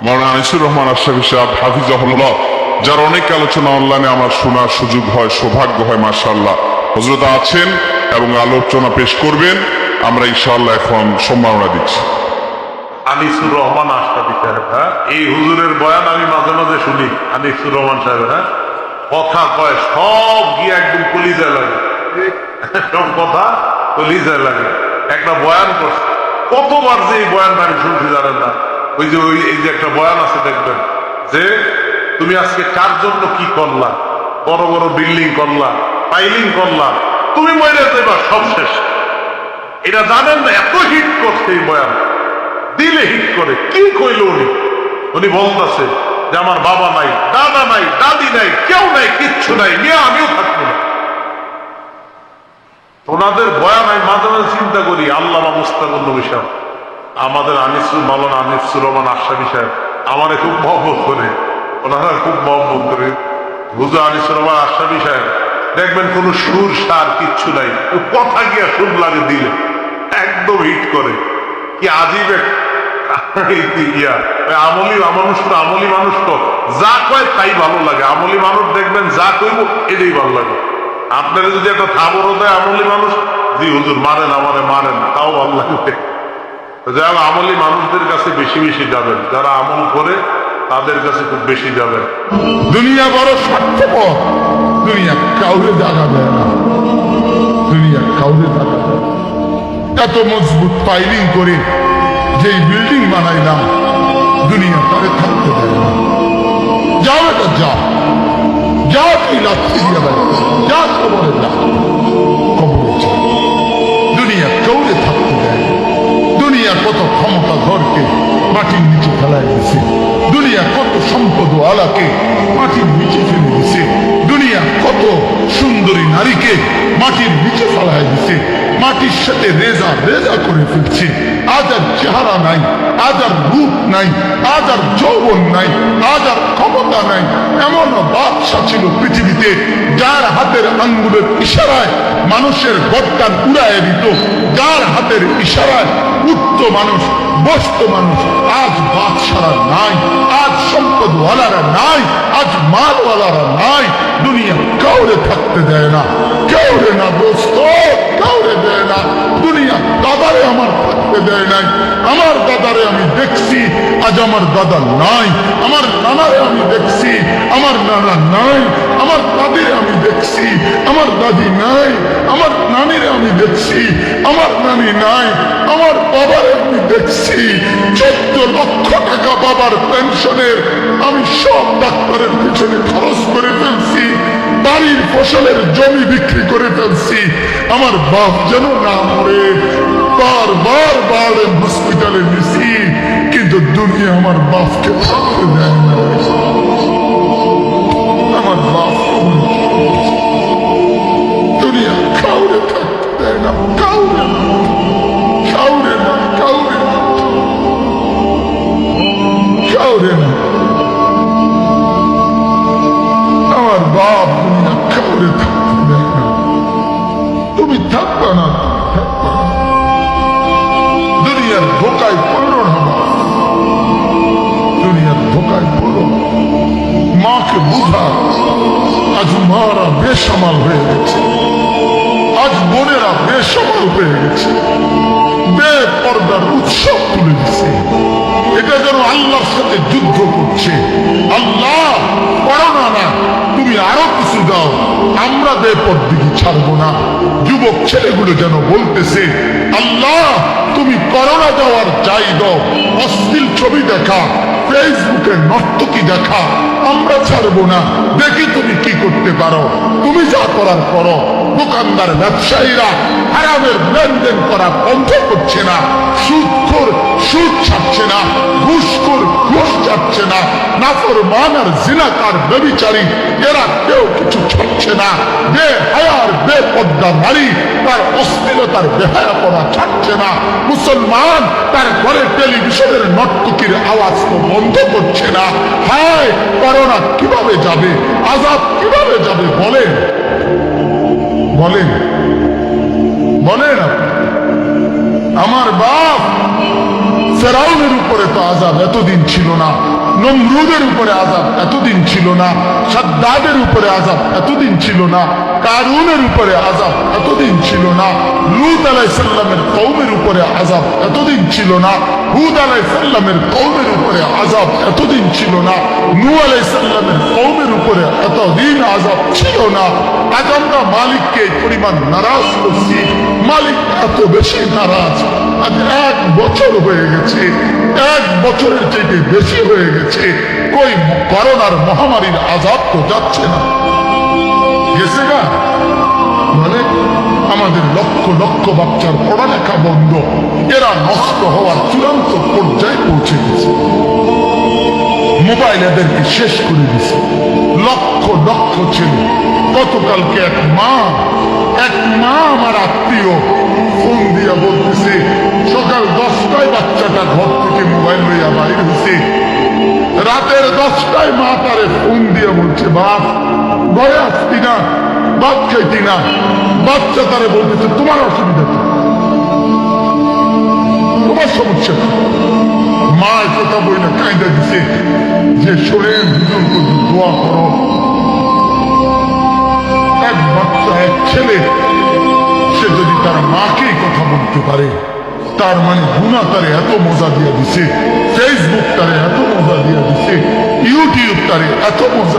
মাওলানা আনিসুর রহমান আশরাফী সাহেব হাফিজাহুল্লাহ, যার অনেক আলোচনা অনলাইনে আমার শোনার সুযোগ হয়, সৌভাগ্য হয়। মাশাআল্লাহ হযরত আছেন এবং আলোচনা পেশ করবেন। আমরা ইনশাআল্লাহ এখন সম্মাননা দিচ্ছি। আনিসুর রহমান আশরাফী সাহেব, হ্যাঁ, এই হুজুরের বয়ান আমি মাঝে মাঝে শুনি। আনিসুর রহমান সাহেব, হ্যাঁ, কথা কয় সব গিয়ে একদম কলিজায় লাগে, সব কথা কলিজায় লাগে। একটা বয়ান করছে, কতবার যে এই বয়ানটা আমি শুনছি জানেন না। এই যে একটা বয়ান আছে দেখবেন যে তুমি আজকে কার জন্য কি করলা, বড় বড় বিল্ডিং করলা, পাইলিং করলা, তুমি মরে দেবা, সব শেষ। এটা জানেন না, এত হিট করছে এই বয়ান, দিলে হিট করে। কি কইল উনি বলতেছে যে আমার বাবা নাই, দাদা নাই, দাদি নাই, কেউ নাই, কিচ্ছু নাই, নিয়ে আমিও থাকবো না। ওনাদের বয়ান আমি মাঝে মাঝে চিন্তা করি, আল্লামা মুস্তাকুর নবী সাহেব, আমাদের মাওলানা আনিসুর রহমান আশরাফী সাহেব আমারে খুব মহব্বত করে, ওনারা খুব মহব্বত করে। হুজুর আনিসুর রহমান আশরাফী সাহেব দেখবেন কোন সুর সার কিচ্ছু নাই, কথা গিয়া সুর লাগে দিলে একদম হিট করে। কি আজীব আমলি মানুষ তো, আমলি মানুষ তো যা কয় তাই ভালো লাগে। আমলি মানুষ দেখবেন যা কইব এটাই ভালো লাগে। আপনারা যদি একটা থাবরও দেয় আমলি মানুষ, জি হুজুর মারেন, আমারে মারেন, তাও ভালো লাগবে। যারা আমলি মানুষদের কাছে বেশি বেশি যাবেন, যারা আমল করে তাদের কাছে খুব বেশি যাবেন। দুনিয়া বড় স্বার্থপর, দুনিয়া কাউরে জায়গা দেয় না, দুনিয়া কাউরে জায়গা দেয় না। এত মজবুত পাইলিং করে যে বিল্ডিং বানাইলাম, দুনিয়া তারে থাকতে দেয় না। যাও এটা যা, যা তুই লাথি দিয়ে বেড়া, যা কবরে যা, কবরে যা। দুনিয়া কাউরে থাকতে দেয় না। দুনিয়া কত ক্ষমতা ধরকে মাটির নিচে ফেলায় দিছে, দুনিয়া কত সম্পদ আলাকে মাটির নিচে ফেলে দিছে, দুনিয়া কত সুন্দরী নারীকে মাটির নিচে ফেলায় দিছে, মাটির সাথে রেজা রেজা করে ফেলছে। আজ আর চেহারা নাই, আজ আর রূপ নাই, আজ আর যৌবন নাই, আজ আর ক্ষমতা নাই। এমন বাদশা ছিল পৃথিবীতে যার হাতের আঙ্গুলের ইশারায় মানুষের গর্দান উড়ায় দিত, যার হাতের ইশারায় উঠত মানুষ, বসত মানুষ। আজ বাদশারা নাই, আজ সম্পদওয়ালারা নাই, আজ মালওয়ালারা নাই। দুনিয়া কাউরে থাকতে দেয় না, কাউরে না দোস্ত, কাউরে দেয় না। দুনিয়া দাদারে আমার থাকতে দেয় নাই। আমার দাদারে আমি দেখছি, আজ আমার দাদা নাই। আমার নানারে আমি দেখছি, আমার নানা নাই। আমার দাদিরে আমি দেখছি, আমার দাদি নাই। আমার নানিরে আমি দেখছি, আমার নানি নাই। আমার বাবারে আমি দেখছি, 14 লক্ষ টাকা বাবার পেনশনের আমি সব ডাক্তারের পিছনে খরচ করে ফেলছি, বাড়ির ফসলের জমি বিক্রি করে ফেলছি। আমার বাপ যেন না মরে বারবার হসপিটালে নিছি, কিন্তু দুনিয়া আমার বাপকে থাকতে দেয় না। আমার বাপ দুনিয়া কাউরে থাকতে দেয় না, কাউরে না, কাউরে না, কাউরে না, কাউরে না। আমার বাপ দুনিয়া কাউরে থাকতে দেয় না। তুমি থাকবা না, থাকবা না। দুনিয়ার ধোকায় পড়ো না, দুনিয়ার ধোকায় পড়ো। মাকে বুঝা, আজ মারা বেসামাল হয়ে গেছে, আজ বোনেরা বেসামাল হয়ে গেছে, বেপর্দার উৎসব তুলে দিচ্ছে। এটা যেন আল্লাহর সাথে যুদ্ধ করছে। আল্লাহ করোনা না, তুমি আরো কিছু দাও, আমরা বেপরদিকে ছাড়বো না। যুবক ছেলেগুলো যেন বলতেছে, আল্লাহ তুমি করোনা দেওয়ার চাই দাও, অশ্লীল ছবি দেখা, ফেসবুকে নর্তকী দেখা, আমরা ছাড়বো না। দেখি তুমি কি করতে পারো, তুমি যা করার করো। দোকানদার ব্যবসায়ীরা হারামের লেনদেন করা বন্ধ করছে না, সুদখোর সুদ ছাড়ছে না, ঘুষখোর ঘুষ ছাড়ছে না, নাফরমান আর জিনাকার ব্যভিচারী এরা কেউ কিছু ছাড়ছে না। বেহায়ার বেপর্দা নারী তার অশ্লীলতার বেহায়া করা ছাড়ছে না। মুসলমান তার ঘরে টেলিভিশনের নর্তকীর আওয়াজ তো বন্ধ করছে না। হায় করোনা কিভাবে যাবে, আযাব কিভাবে যাবে বলেন, বলেন, বলেন। আমার বাপ ফেরাউনের উপরে তো আযাব এতদিন ছিল না, নমরুদের উপরে আযাব এতদিন ছিল না, সাদ্দাদের উপরে আযাব এতদিন ছিল না, কারুনের উপরে আযাব এতদিন ছিল না, লূত আলাইহিস সালামের কওমের উপরে আযাব এতদিন ছিল না, হুদ আলাইহিস সালামের কওমের উপরে আযাব এতদিন ছিল না, নূহ আলাইহিস সালামের কওমের উপরে এতদিন আযাব ছিল না। আজ আমরা মালিককে এই পরিমাণ নারাজ করছি, মালিক এত বেশি নারাজ। আজ 1 বছর হয়ে গেছে, 1 বছরের চাইতে বেশি হয়ে গেছে, কই করোনার মহামারীর আযাব তো যাচ্ছে না, গেছে গা? মানে আমাদের লক্ষ লক্ষ বাচ্চার পড়ালেখা বন্ধ, এরা নষ্ট হওয়ার চূড়ান্ত পর্যায়ে পৌঁছে গেছে। মোবাইল এদেরকে শেষ করে দিছে, লক্ষ লক্ষ ছেলে। গতকালকে এক মা আমার আত্মীয় ফোন দিয়া বলতেছে, সকাল 10টায় বাচ্চাটা ঘর থেকে মোবাইল লইয়া বাইর হয়েছে, রাতের 10টায় মা তারে ফোন দিয়া বলছে, বাপ ঘরে আসতি না, ভাত খাইতি না। বাচ্চা তারে বলতেছে, তোমার অসুবিধা কি, তোমার সমস্যা কি? মা কথা বই না কায়দা দিছে যে শোনেন, হুজুর হুজুর দোয়া করো। এক বাচ্চা, এক ছেলে, সে যদি তার মাকেই কথা বলতে পারে, তার মানে গুনাহ তারে এত মজা দিয়ে দিছে, ফেসবুক তারে এত মজা দিয়ে দিছে, ইউটিউব তারে এত মজা